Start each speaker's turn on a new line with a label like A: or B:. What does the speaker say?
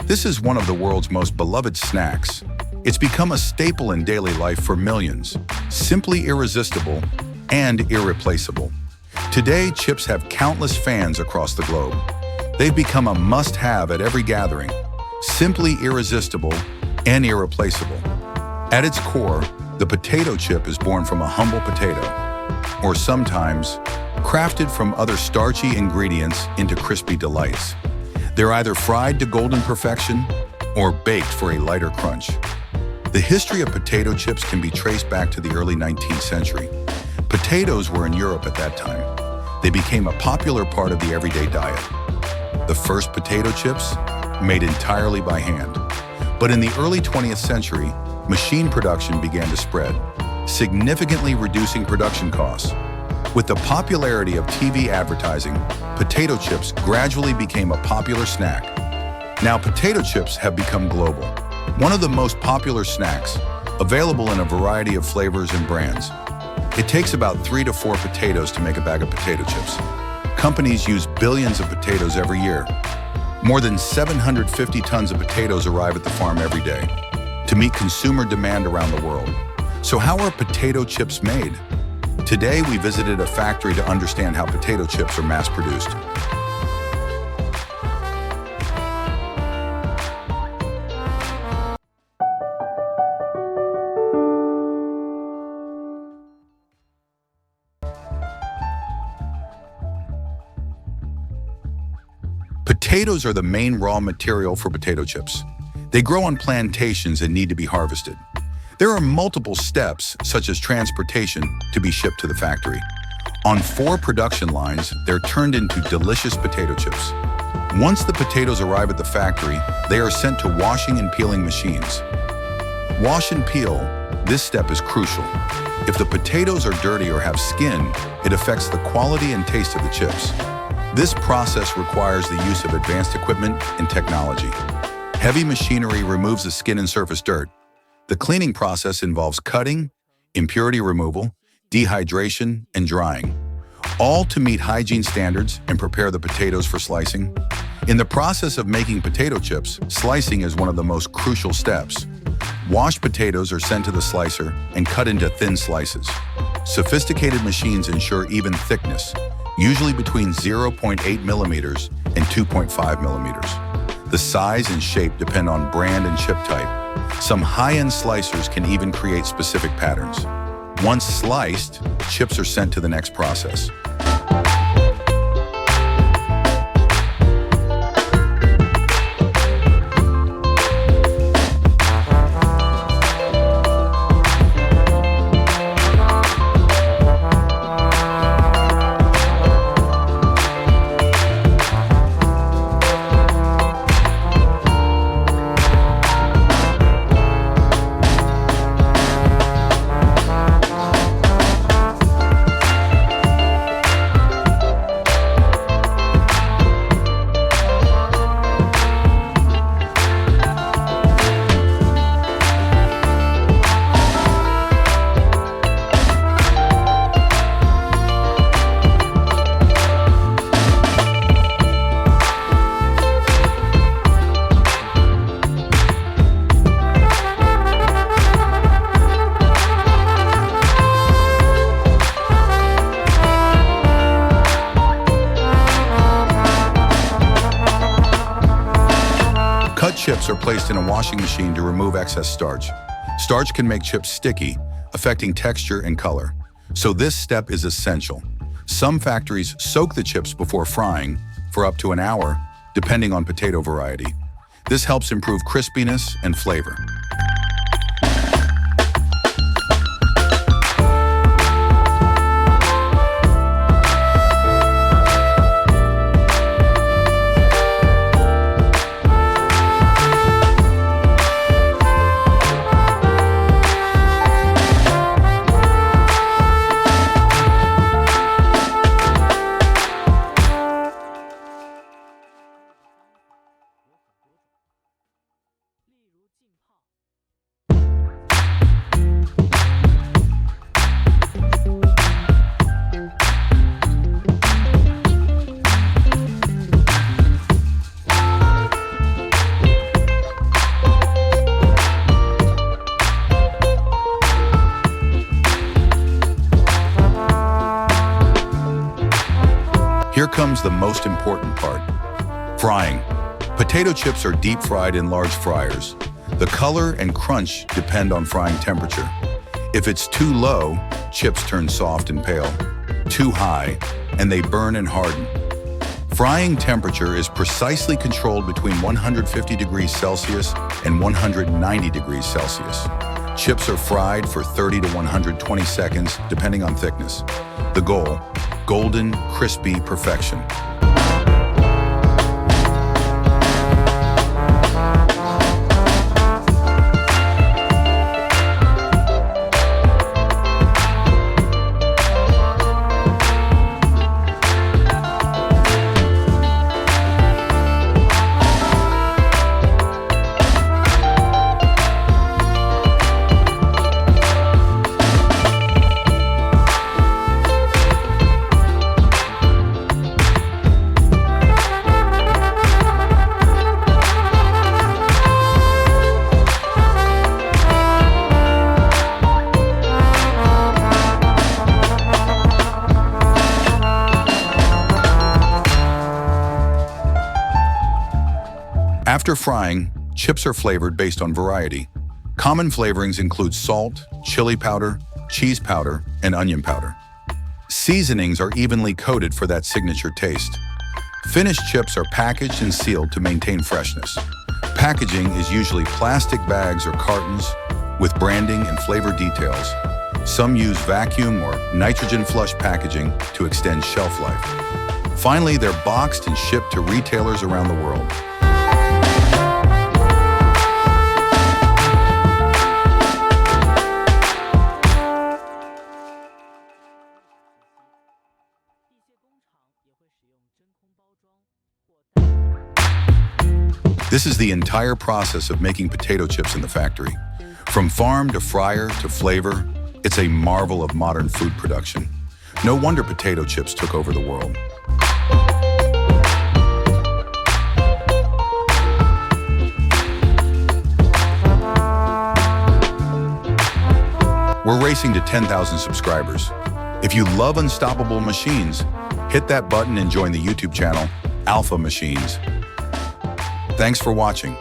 A: This is one of the world's most beloved snacks. It's become a staple in daily life for millions, simply irresistible and irreplaceable. Today, chips have countless fans across the globe. They've become a must-have at every gathering, simply irresistible and irreplaceable. At its core, the potato chip is born from a humble potato, or sometimes crafted from other starchy ingredients into crispy delights. They're either fried to golden perfection or baked for a lighter crunch. The history of potato chips can be traced back to the early 19th century. Potatoes were in Europe at that time. They became a popular part of the everyday diet. The first potato chips, made entirely by hand. But in the early 20th century, machine production began to spread, significantly reducing production costs. With the popularity of TV advertising, potato chips gradually became a popular snack. Now, potato chips have become global. One of the most popular snacks, available in a variety of flavors and brands. It takes about 3 to 4 potatoes to make a bag of potato chips. Companies use billions of potatoes every year. More than 750 tons of potatoes arrive at the farm every day to meet consumer demand around the world. So how are potato chips made? Today, we visited a factory to understand how potato chips are mass-produced. Potatoes are the main raw material for potato chips. They grow on plantations and need to be harvested. There are multiple steps, such as transportation, to be shipped to the factory. On 4 production lines, they're turned into delicious potato chips. Once the potatoes arrive at the factory, they are sent to washing and peeling machines. Wash and peel, this step is crucial. If the potatoes are dirty or have skin, it affects the quality and taste of the chips. This process requires the use of advanced equipment and technology. Heavy machinery removes the skin and surface dirt. The cleaning process involves cutting, impurity removal, dehydration, and drying, all to meet hygiene standards and prepare the potatoes for slicing. In the process of making potato chips, slicing is one of the most crucial steps. Washed potatoes are sent to the slicer and cut into thin slices. Sophisticated machines ensure even thickness, usually between 0.8 millimeters and 2.5 millimeters. The size and shape depend on brand and chip type. Some high-end slicers can even create specific patterns. Once sliced, chips are sent to the next process. Cut chips are placed in a washing machine to remove excess starch. Starch can make chips sticky, affecting texture and color. So this step is essential. Some factories soak the chips before frying for up to an hour, depending on potato variety. This helps improve crispiness and flavor. comes the most important part. Frying. Potato chips are deep fried in large fryers. The color and crunch depend on frying temperature. If it's too low, chips turn soft and pale. Too high, and they burn and harden. Frying temperature is precisely controlled between 150 degrees Celsius and 190 degrees Celsius. Chips are fried for 30 to 120 seconds, depending on thickness. The goal: golden, crispy perfection. After frying, chips are flavored based on variety. Common flavorings include salt, chili powder, cheese powder, and onion powder. Seasonings are evenly coated for that signature taste. Finished chips are packaged and sealed to maintain freshness. Packaging is usually plastic bags or cartons with branding and flavor details. Some use vacuum or nitrogen flush packaging to extend shelf life. Finally, they're boxed and shipped to retailers around the world. This is the entire process of making potato chips in the factory. From farm to fryer to flavor, it's a marvel of modern food production. No wonder potato chips took over the world. We're racing to 10,000 subscribers. If you love unstoppable machines, hit that button and join the YouTube channel, Alpha Machines. Thanks for watching.